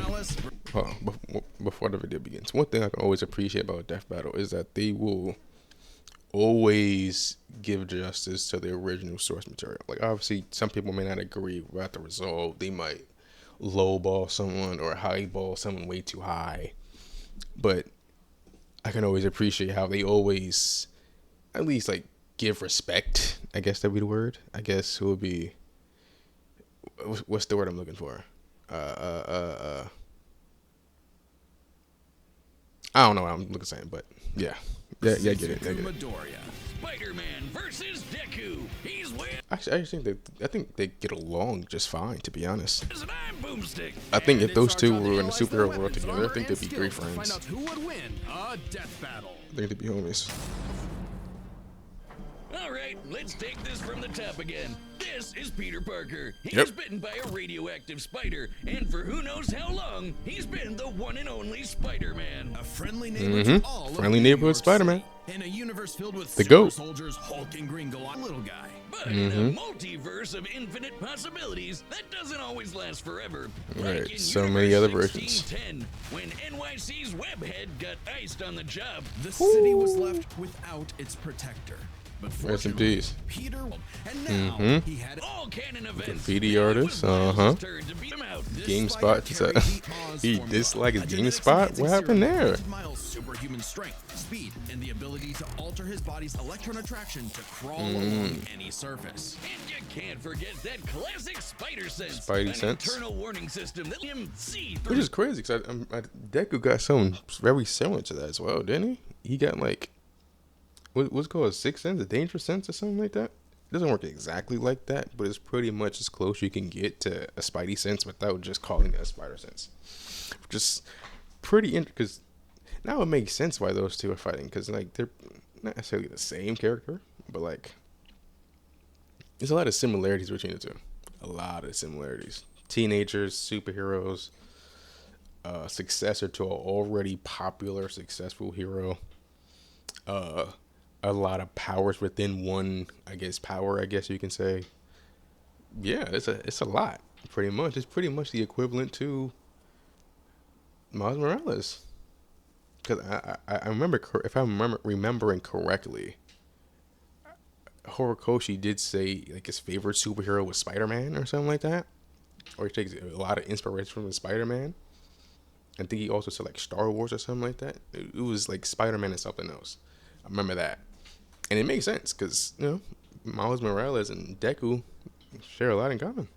Battle, before the video begins, one thing I can always appreciate about Death Battle is that they will always give justice to the original source material. Like, obviously, some people may not agree about the result. They might lowball someone or highball someone way too high. But I can always appreciate how they always, at least, like, give respect. I guess that would be the word. I guess it would be, what's the word I'm looking for? I don't know what I'm looking for, but yeah, I get it. Spider-Man versus Deku. He's winning. Actually, I think they get along just fine, to be honest. I'm Boomstick. I think if those two were in the superhero world together, I think they'd be great friends. Find out who would win a death battle. I think they'd be homies. All right, let's take this from the top again. This is Peter Parker. He's bitten by a radioactive spider, and for who knows how long, he's been the one and only Spider-Man. A friendly neighborhood to all friendly neighborhood Spider-Man. In a universe filled with the super GOAT. soldiers, Hulk and Green Goliath, little guy. But in a multiverse of infinite possibilities, that doesn't always last forever. Right, Like in so many other Universe versions. 1610, when NYC's Webhead got iced on the job. The city was left without its protector. But Rest in fortunately, peace. Peter, and now he had All canon events. Graffiti and it artist, was Miles' uh-huh. turn to beat him out. GameSpot. He dislikes GameSpot. What happened there? Miles' superhuman strength, speed, and the ability to alter his body's electron attraction to crawl along any surface. And you can't forget that classic spider sense. Spidey an sense. internal warning system that him see Which through. is crazy because Deku got something very similar to that as well, didn't he? He got like, what's called a sixth sense, a dangerous sense or something like that. It doesn't work exactly like that, but it's pretty much as close you can get to a Spidey sense without just calling it a spider sense. Just pretty interesting, because now it makes sense why those two are fighting, because like they're not necessarily the same character, but like there's a lot of similarities between the two. A lot of similarities. Teenagers, superheroes, successor to an already popular, successful hero. A lot of powers within one, I guess you can say. Yeah, it's a lot, pretty much. It's pretty much the equivalent to Miles Morales. Because I remember, if I'm remembering correctly, Horikoshi did say like his favorite superhero was Spider-Man or something like that. Or he takes a lot of inspiration from Spider-Man. I think he also said like Star Wars or something like that. It was like Spider-Man and something else. I remember that. And it makes sense because, you know, Miles Morales and Deku share a lot in common.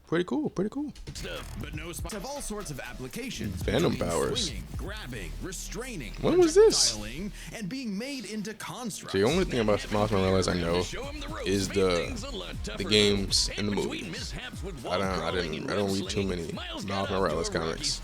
Pretty cool. But no spots have all sorts of applications. Venom including powers. Swinging, grabbing, restraining, When was this? projectiling, and being made into constructs. The only thing about Miles Morales I know is the games and the movies. I don't read too many Miles Morales comics.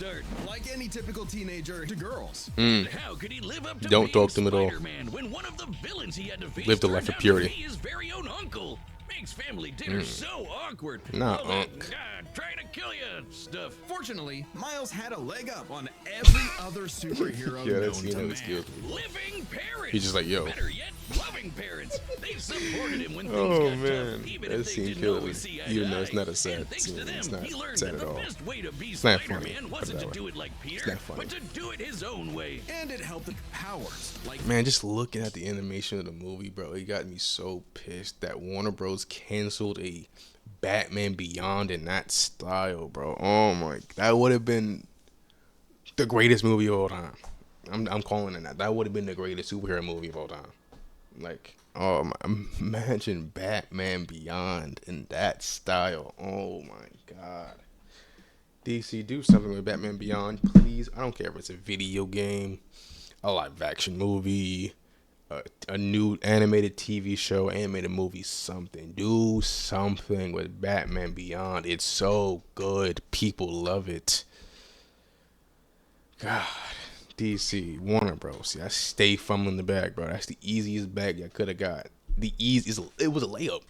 Like any typical teenager to girls. How could he live up to Don't being talk to him at all. Spider-Man when one of the villains he had to face Live the turned life of out to purity. be his very own uncle? Makes family dinner so awkward. Nah, All that, Unc. trying to kill you stuff. Fortunately, Miles had a leg up on every other superhero Yeah, known that's, to you know, man. that's good. Living parents. He's just like, yo. Better yet, loving parents. They supported him when things Oh got man, tough, even that if they scene didn't killed me. always see eye Even to though it's eye. not a And sad thanks scene, to them, it's not he learned sad that at all. the best way to be not funny, Spider-Man put it wasn't that to way. do it like Peter, not funny. but to do it his own way. And it helped the powers. Like Man, just looking at the animation of the movie, bro, it got me so pissed that Warner Bros. Canceled a Batman Beyond in that style, bro. Oh my, that would have been the greatest movie of all time. I'm calling it that. That would have been the greatest superhero movie of all time. Like, oh my, imagine Batman Beyond in that style. Oh my god. DC, do something with Batman Beyond, please. I don't care if it's a video game, a live action movie, a new animated TV show, animated movie, something. Do something with Batman Beyond. It's so good. People love it. God, DC, Warner Bros. See, I stay fumbling the bag, bro. That's the easiest bag I could have got. It was a layup.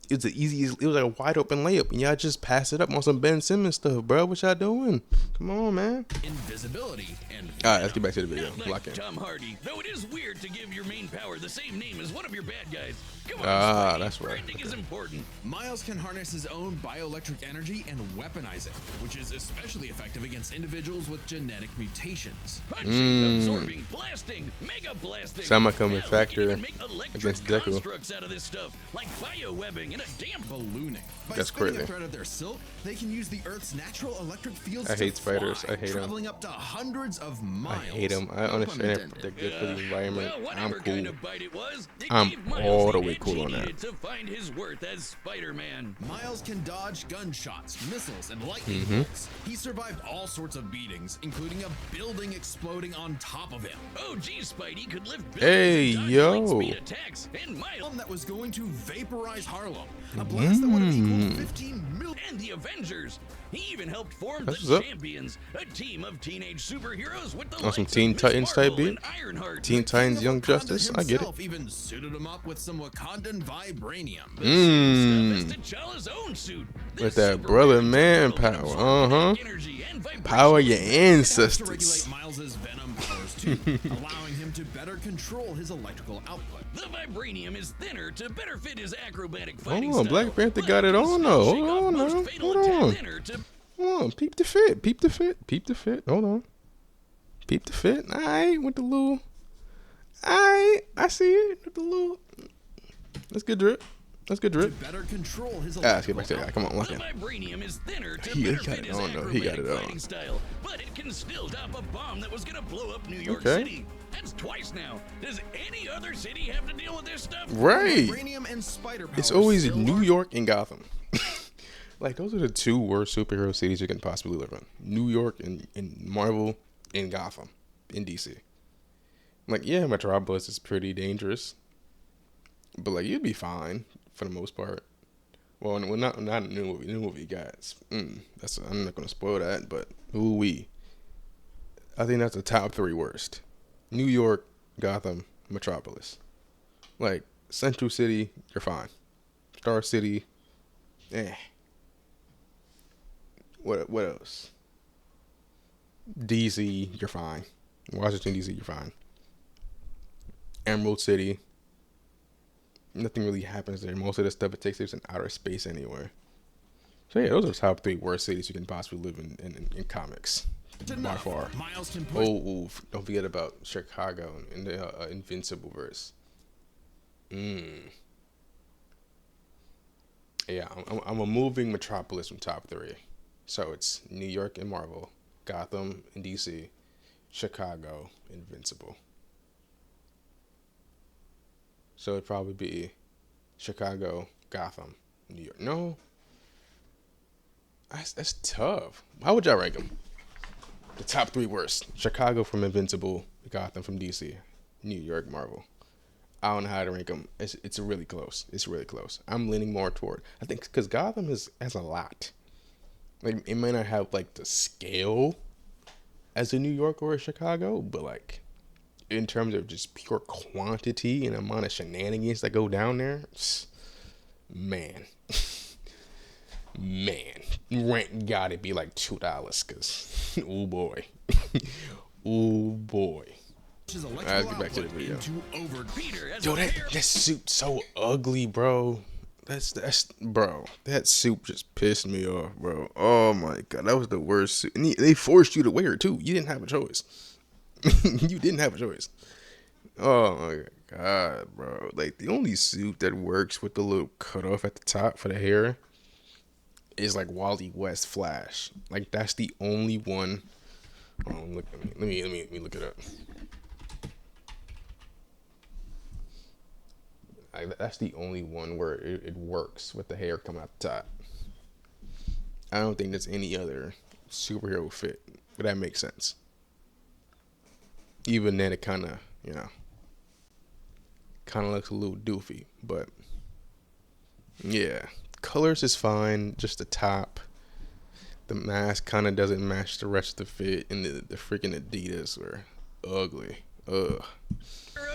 it's the easiest. It was like a wide open layup, and y'all just pass it up on some Ben Simmons stuff, bro. What y'all doing? Come on, man. Invisibility and All right, let's get back to the video. Not Lock like in. Tom Hardy, though it is weird to give your main power the same name as one of your bad guys. Come on, Ah, Spidey, that's right. branding is important. Miles can harness his own bioelectric energy and weaponize it, which is especially effective against individuals with genetic mutations. Punching, absorbing, blasting, mega blasting. Semi-coming Hell, you factor can even make electric against Deku. constructs out of this stuff, like biowebbing and a damn Ballooning. By That's spinning crazy. a thread of their silk, they can use the Earth's natural electric fields I to hate spiders. fly, I hate 'em. traveling up to hundreds of I miles. hate them. I No understand pun they're intended. good for the environment. Well, I'm whatever cool. kind of bite it was, it I'm gave Miles all the the way edge cool he on that. needed to find his worth as Spider-Man. Miles can dodge gunshots, missiles, and lightning bolts. He survived all sorts of beatings, including a building exploding on top of him. Oh, geez, Spidey could lift buildings Hey, and dodge yo. light-speed attacks, and Miles That was going to vaporize Harlem. A blast that would have equaled 15 million. and the Avengers. He even helped form That's the what's up. Champions, a team of teenage superheroes with the On some likes of Teen Miss Titans type Marvel beat? and Ironheart. Teen Titans, Young Wakanda Justice. I get it. himself even suited him up with some Wakandan vibranium. Mmm. Stuff as T'Challa's own suit. With This that super brother weapon man can power. absorb Uh-huh. kinetic energy and vibration. Power your It helps to ancestors. regulate Miles's venom powers too, allowing him to better control his electrical output. The vibranium is thinner to better fit his acrobatic fighting Hold on, style. Black Panther but got it can on still though. shake off Hold on most now. fatal Hold attack on. thinner to Hold on. Peep the fit. Peep the fit. Peep the fit. Hold on. Peep the fit. Alright, with the little. Alright, I see it. With the little. That's good drip. That's good To drip. better control his Let's get electrical back to that. output. Come on, lock The in. vibranium is thinner to He better got fit it his on, though. He got acrobatic it on. fighting style, but it can still stop a bomb that was gonna blow up New York Okay. City. That's twice now. Does any other city have to deal with this stuff? Right. Vibranium and spider It's powers always still New are- York and Gotham. Like, those are the two worst superhero cities you can possibly live in. New York and Marvel and Gotham in DC. Like, yeah, Metropolis is pretty dangerous. But, like, you'd be fine for the most part. Well, not a new movie. New movie, guys. I'm not going to spoil that, but ooh-wee. I think that's the top 3 worst. New York, Gotham, Metropolis. Like, Central City, you're fine. Star City, eh. What else? DC, you're fine. Washington, DC, you're fine. Emerald City, nothing really happens there. Most of the stuff it takes place in outer space anyway. So yeah, those are the top 3 worst cities you can possibly live in comics. By Enough. far. Miles can push Don't forget about Chicago in the Invincible verse. Yeah, I'm removing Metropolis from top 3. So it's New York and Marvel, Gotham and DC, Chicago, Invincible. So it'd probably be Chicago, Gotham, New York. No, that's tough. How would y'all rank them? The top 3 worst: Chicago from Invincible, Gotham from DC, New York, Marvel. I don't know how to rank them. It's really close. It's really close. I'm leaning more toward, I think, because Gotham has a lot. Like, it may not have like the scale as a New York or a Chicago, but like in terms of just pure quantity and amount of shenanigans that go down there, man, rent gotta be like $2, cause oh boy, oh boy. his Let's electrical get back to the output video. into over. Peter has Yo, a hair. that suit's so ugly, bro. Bro, that suit just pissed me off, bro. Oh my god, that was the worst suit. And they forced you to wear it too. You didn't have a choice. You didn't have a choice. Oh my god, bro. Like, the only suit that works with the little cutoff at the top for the hair is like Wally West Flash. Like, that's the only one. Oh, look at me. Let me look it up. That's the only one where it works with the hair coming out the top. I don't think there's any other superhero fit, but that makes sense. Even then, it kind of, looks a little doofy, but yeah, colors is fine. Just the top, the mask kind of doesn't match the rest of the fit, and the freaking Adidas were ugly. Ugh.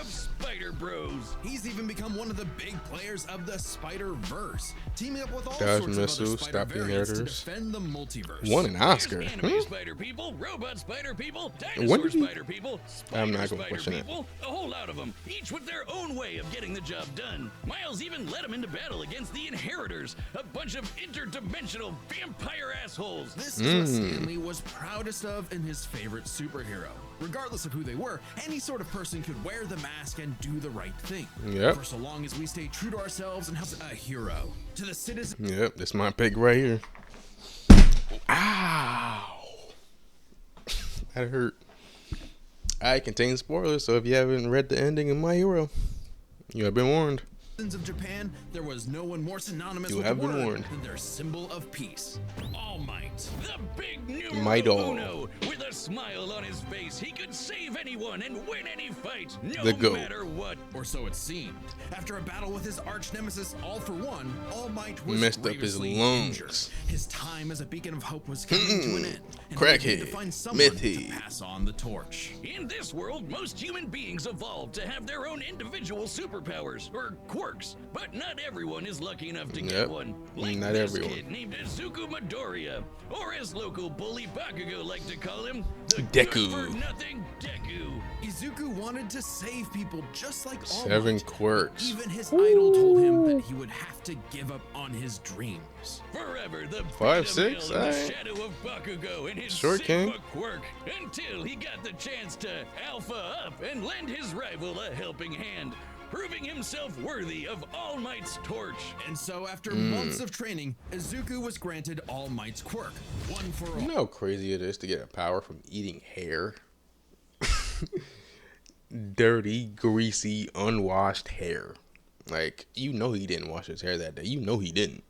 Of Spider Spider Bros. He's even become one of the big players of the Spider-Verse, teaming up with all Dodge sorts missiles, of other stop Spider the variants to inheritors. defend the multiverse. Won an Oscar. There's anime Spider People, robot Spider People, When dinosaur did he- Spider People, I'm Spider not gonna Spider question it. People, a whole lot of them, each with their own way of getting the job done. Miles even led him into battle against the Inheritors, a bunch of interdimensional vampire assholes. This is what Stanley was proudest of in his favorite superhero. Regardless of who they were, any sort of person could wear the mask and do the right thing. Yep. For so long as we stay true to ourselves and help a hero. To the citizens. Yep, that's my pick right here. Ow. That hurt. I contain spoilers, so if you haven't read the ending of My Hero, you have been warned. Of Japan, there was no one more synonymous You with have the been word warned. than their symbol of peace. All Might. The big numero Might all. uno. With a smile on his face, he could save anyone and win any fight, no The GOAT. matter what. Or so it seemed. After a battle with his arch nemesis All For One, All Might was Messed up his grievously lungs. injured. His time as a beacon of hope was coming to an end. And Crackhead. he needed to find someone Meth to head. pass on the torch. In this world, most human beings evolved to have their own individual superpowers, or quirks, but not everyone is lucky enough to Yep. get one. Like Not this everyone. kid named Izuku Midoriya, or as local bully Bakugo like to call him, the Deku. good-for-nothing Deku. Izuku wanted to save people just like All 7 Might. quirks. Even his idol told him that he would have to give up on his dreams. Forever the 5, beta 6, male in the aight. shadow of Bakugo and his Short Sigma king. quirk, until he got the chance to alpha up and lend his rival a helping hand, proving himself worthy of All Might's torch. And so after months of training, Izuku was granted All Might's quirk. One for all. You know how crazy it is to get a power from eating hair? Dirty, greasy, unwashed hair. Like, you know he didn't wash his hair that day. You know he didn't.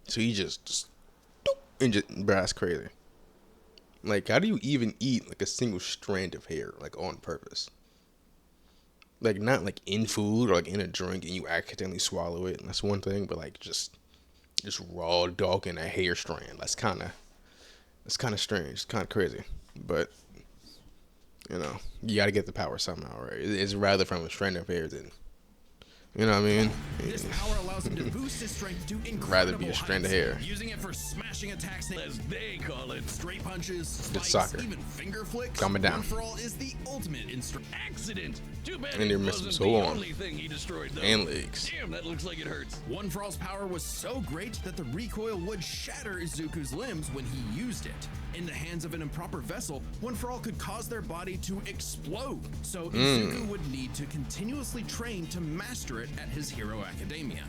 So he just and just, bruh, that's crazy. Like, how do you even eat like a single strand of hair, like on purpose? Like, not like in food or like in a drink and you accidentally swallow it. That's one thing, but like just raw dog in a hair strand. That's kind of strange. It's kind of crazy. But, you know, you got to get the power somehow, right? It's rather from a strand of hair than, you know what I mean? This power allows him to boost his strength to incredible Rather be a strand of heights, hair. using it for smashing attacks, As they call it. straight punches, spikes, soccer. even finger flicks. Calm it down. One for All is the ultimate instrument. Accident. Too bad And it they're missing wasn't so the long. only thing he destroyed, though. And legs. Damn, that looks like it hurts. One for All's power was so great that the recoil would shatter Izuku's limbs when he used it. In the hands of an improper vessel, One for All could cause their body to explode. So Izuku would need to continuously train to master it at his Hero Academia.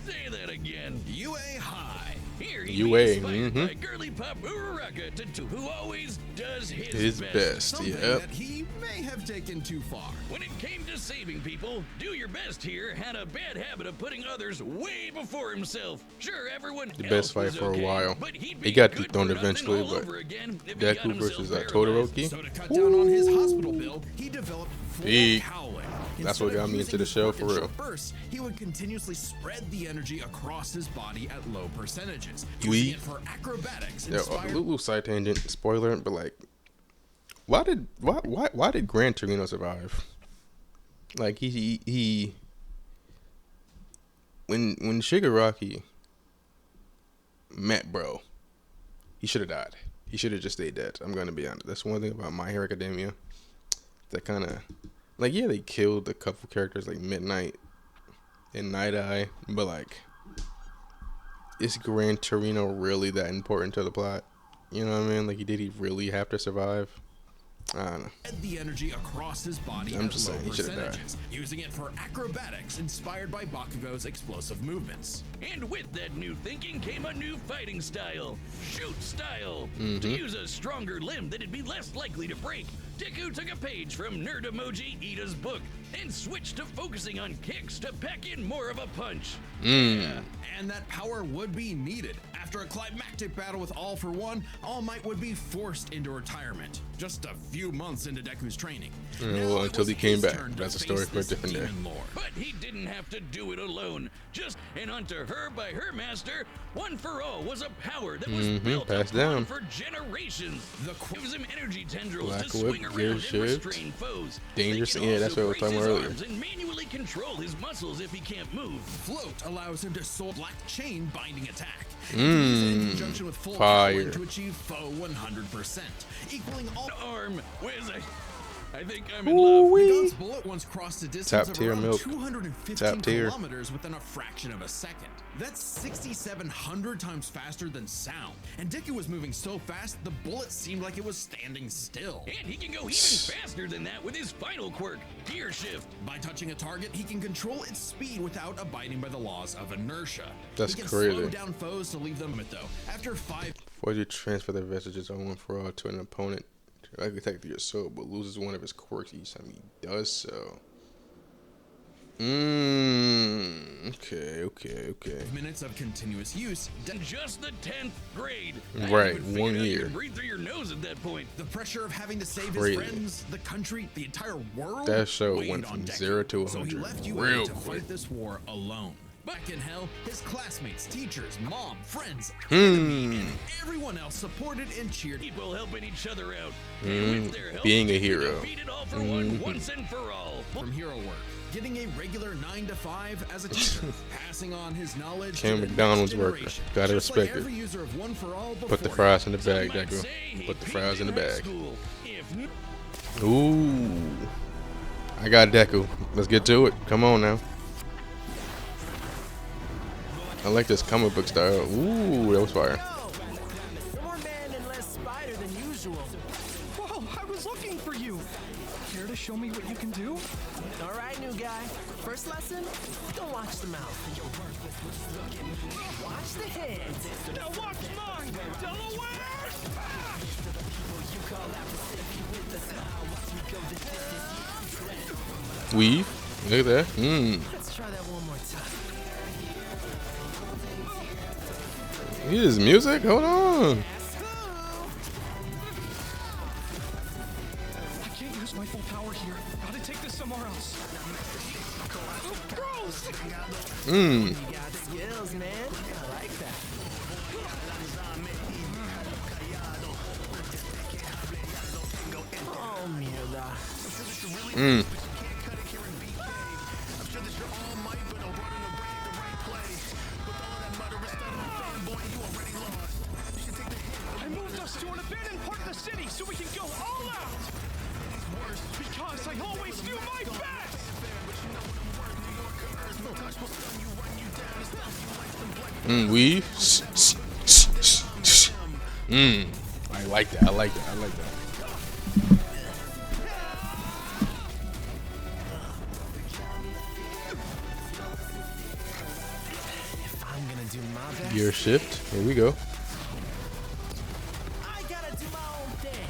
Say that again. UA High. Here UA, he inspired by girly pop Uraraka Tattoo, who always does His best. Something Yep. that he may have taken too far. When it came to saving people, Do Your Best here had a bad habit of putting others way before himself. Sure, everyone The else best fight was for a okay, while. but he'd He be got good dethroned for nothing eventually, all but over again if he got Deku himself versus paralyzed. Todoroki. So to cut down on his hospital bill, he developed full Big. howling. That's what Instead of got me using into the his show quirk for in real. short bursts, he would continuously spread the energy across his body at low percentages, We- using it for acrobatics. Yeah, Inspired little side tangent, spoiler, but like, why did Gran Torino survive? Like he when Shigaraki met bro, he should have died. He should have just stayed dead. I'm gonna be honest. That's one thing about My Hero Academia. That kind of, like, yeah, they killed a couple characters like Midnight and Night Eye, but like, is Gran Torino really that important to the plot? You know what I mean? Like, did he really have to survive? I don't know. the energy across his body I'm at just low saying, he should've died. percentages, using it for acrobatics inspired by Bakugo's explosive movements. And with that new thinking came a new fighting style, shoot style. Mm-hmm. To use a stronger limb that'd be less likely to break, Deku took a page from Nerd Emoji Ida's book and switched to focusing on kicks to pack in more of a punch. And that power would be needed, After a climactic battle with All for One, All Might would be forced into retirement, just a few months into Deku's training. Well, until he came back. That's a story for a different day. But he didn't have to do it alone. Just and unto her by her master, One for All was a power that was built passed upon down. for generations. Gives him energy tendrils Black to whip, swing gear around and shift. restrain foes. Dangerous. They can Yeah, that's also what I was talking brace about his earlier. arms and manually control his muscles if he can't move. Float allows him to soul black chain binding attack. In conjunction with full Fire. power to achieve foe 100%, equaling all. Arm, where's I think I'm in love. The gun's bullet once crossed a distance Top of tier around milk. 215 Top tier. kilometers within a fraction of a second. That's 6,700 times faster than sound. And Deku was moving so fast, the bullet seemed like it was standing still. And he can go even faster than that with his final quirk, Gear Shift. By touching a target, he can control its speed without abiding by the laws of inertia. That's he can crazy. slow down foes to leave them though. After 5 Before you transfer the messages on One for All to an opponent, I can attack through your soul, but loses one of his quirks each time he does so. Okay. minutes of continuous use, In just the 10th grade. Right, I even figured 1 out you year. can breathe through your nose at that point. the pressure of having to save Crazy. his friends, the country, the entire world. That show weighed went on from Deku. 0 to So he 100 left you real to quick. fight this war alone. Back in hell, his classmates, teachers, mom, friends, enemy, and everyone else supported and cheered. People helping each other out. And with their help, Being a we hero. defeated All for One once and for all. From hero work, getting a regular 9 to 5 as a teacher, passing on his knowledge Cam to the McDonald's next worker. generation. Gotta Just respect like it. every user of One for All Put the before fries in the Some bag, might Deku. say he Put the peaked fries in the high bag. school. If Ooh. I got Deku. Let's get to it. Come on now. I like this comic book style. Ooh, that was fire. More man and less spider than usual. Whoa, I was looking for you. Care to show me what you can do? All right, new guy. First lesson, don't watch the mouth. Watch the heads. Now watch mine, Delaware! Weave. Look at that. Let's try that one more time. Here's music. Hold on. I can't use my full power here. Gotta take this somewhere else. Gross! You got skills, man. I like that. Oh, mierda. I moved us to an abandoned part of the city so we can go all out! Because I always do my best! Weave. I like that. I like that. I like that. If I'm gonna do my best, Gear shift. Here we go. I gotta do my own thing.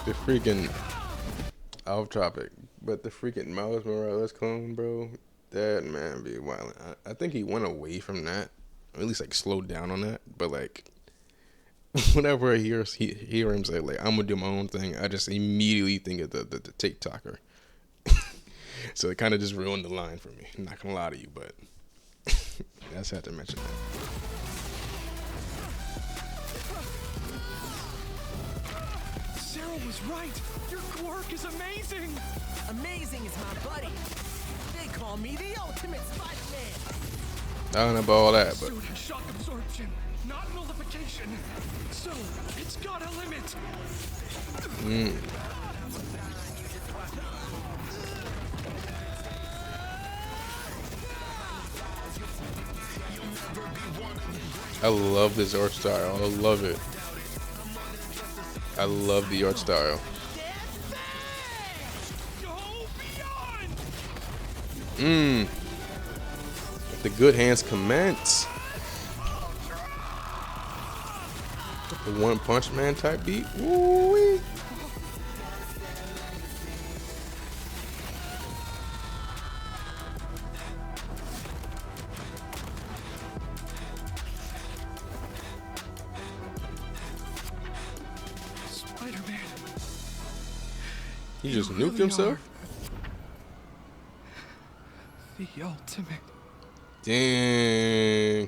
The freaking off topic, but the freaking Miles Morales clone, bro. That man be wild. I think he went away from that, or at least like slowed down on that. But like, whenever I hear him say like, "I'm gonna do my own thing," I just immediately think of the TikToker. So it kind of just ruined the line for me. I'm not gonna lie to you, but I just had to mention that. Sarah was right! Your quirk is amazing! Amazing is my buddy. They call me the ultimate Spider-Man. I don't know about all that, but Suit has shock absorption, not nullification. So, it's got a limit. I love this art style. I love it. I love the art style. Go beyond! The good hands commence. The One Punch Man type beat. Woo-wee. He just You nuked really himself? are the ultimate. Dang.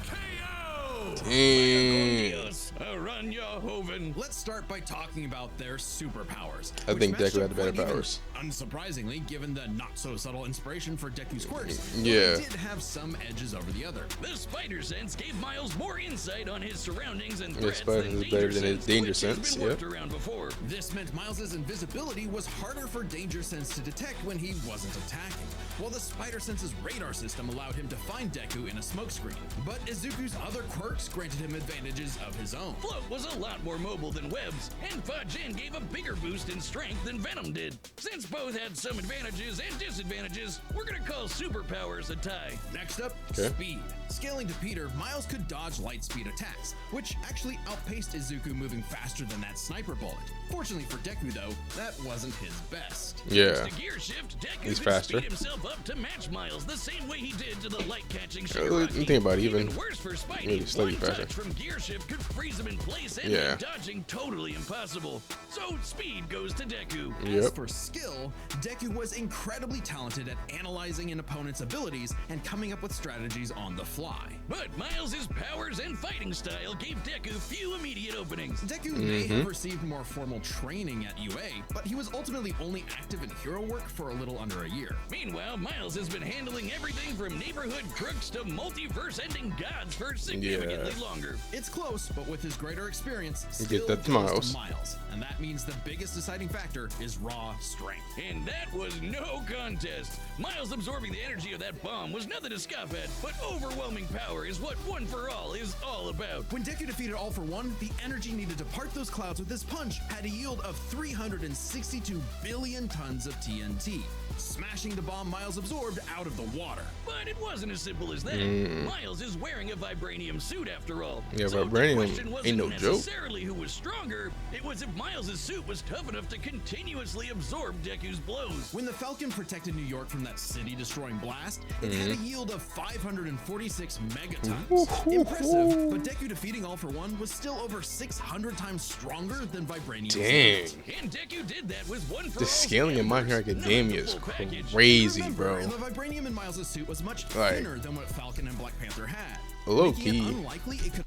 KO! Dang. Dios, Aranya Hoven. Let's start by talking about their superpowers. I which think matched Deku up had the better quite even, powers. Unsurprisingly, given the not-so-subtle inspiration for Deku's quirks, Yeah. they did have some edges over the other. The spider sense gave Miles more insight on his surroundings and Yeah, threats spider than sense is danger better than his sense, danger which has sense, been yep. worked around before. This meant Miles's invisibility was harder for danger sense to detect when he wasn't attacking, while the spider sense's radar system allowed him to find Deku in a smokescreen. But Izuku's other quirks granted him advantages of his own. Float was a lot more mobile than Webs, and Fajin gave a bigger boost in strength than Venom did. Since both had some advantages and disadvantages, we're gonna call superpowers a tie. Next up, Okay. speed. Scaling to Peter, Miles could dodge light speed attacks, which actually outpaced Izuku moving faster than that sniper bullet. Fortunately for Deku though, that wasn't his best. Yeah. The gear shift, Deku He's could faster. speed himself up to match Miles the same way he did to the light-catching Let me think about it, even worse for Spidey, maybe slightly one faster. touch from gear shift could freeze him in place and Yeah. make dodging totally impossible. So speed goes to Deku. As Yep. for skill, Deku was incredibly talented at analyzing an opponent's abilities and coming up with strategies on the fly. But Miles' powers and fighting style gave Deku few immediate openings. Deku may have received more formal training at UA, but he was ultimately only active in hero work for a little under a year. Meanwhile, Miles has been handling everything from neighborhood crooks to multiverse-ending gods for significantly longer. It's close, but with his greater experience, You skill get that to goes Miles. to Miles, and that means the biggest deciding factor is raw strength. And that was no contest. Miles absorbing the energy of that bomb was nothing to scoff at, but overwhelming power is what One for All is all about. When Deku defeated All for One, the energy needed to part those clouds with his punch had a yield of 362 billion tons of TNT, smashing the bomb Miles absorbed out of the water. But it wasn't as simple as that. Miles is wearing a vibranium suit after all. Yeah, so vibranium the question wasn't ain't no joke. necessarily who was stronger, it was if Miles' suit was tough enough to continuously absorb Deku's blows. When the Falcon protected New York from that city-destroying blast, it had a yield of 546 megatons. Impressive, but Deku defeating All for One was still over 600 times stronger than Vibranium. Dang. And Deku did that with One for The All's scaling in My Hero members, not Academia the is full package. crazy, Remember, bro. the vibranium in Miles' suit was much Like, thinner than what Falcon and Black Panther had. Low making it key. unlikely it could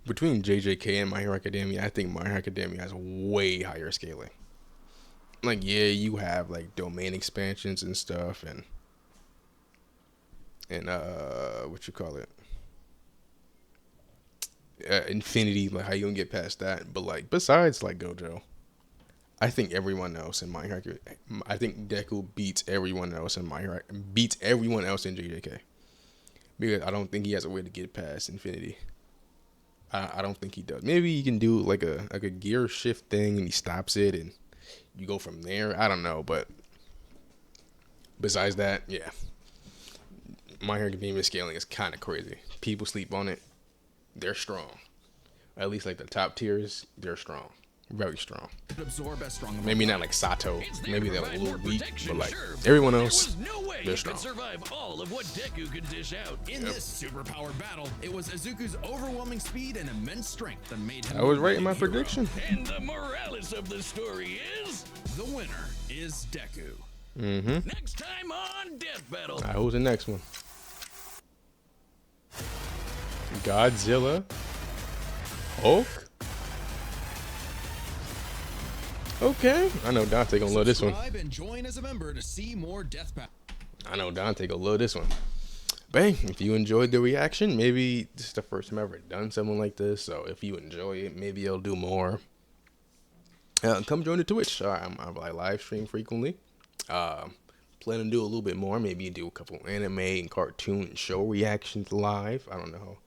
Between JJK and My Hero Academia, I think My Hero Academia has way higher scaling. Like, yeah, you have like domain expansions and stuff, and what you call it, Infinity. Like, how you gonna get past that? But like, besides like Gojo, I think everyone else in My Hero, I think Deku beats everyone else in My Hero, beats everyone else in JJK, because I don't think he has a way to get past Infinity. I don't think he does. Maybe he can do like a gear shift thing and he stops it and you go from there. I don't know, but besides that, yeah. My Hero Academia scaling is kind of crazy. People sleep on it. They're strong. At least like the top tiers, they're strong. Very strong. absorb as strong. Maybe not like Sato. It's there Maybe to they're a provide little more weak, protection, but like sure, everyone there else, was no way they're you strong. could survive all of what Deku could dish out. In this superpowered battle, it was Izuku's overwhelming speed and immense strength that made him I was a right in my winning hero. prediction. And the morales of the story is The winner is Deku. next time on Death Battle. Alright, who's the next one? Godzilla, Hulk. Okay, I know Dante gonna love this one. Subscribe and join as a member to see more Death Battle. I know Dante gonna love this one. Bang! If you enjoyed the reaction, maybe this is the first time I've ever done something like this. So if you enjoy it, maybe I'll do more. Come join the Twitch. I live stream frequently. Plan to do a little bit more. Maybe do a couple anime and cartoon and show reactions live. I don't know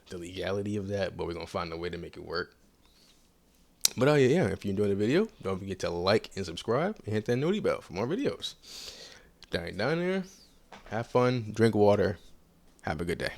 the legality of that, but we're gonna find a way to make it work. But yeah, if you enjoyed the video, don't forget to like and subscribe and hit that noti bell for more videos. Down there, have fun, drink water, have a good day.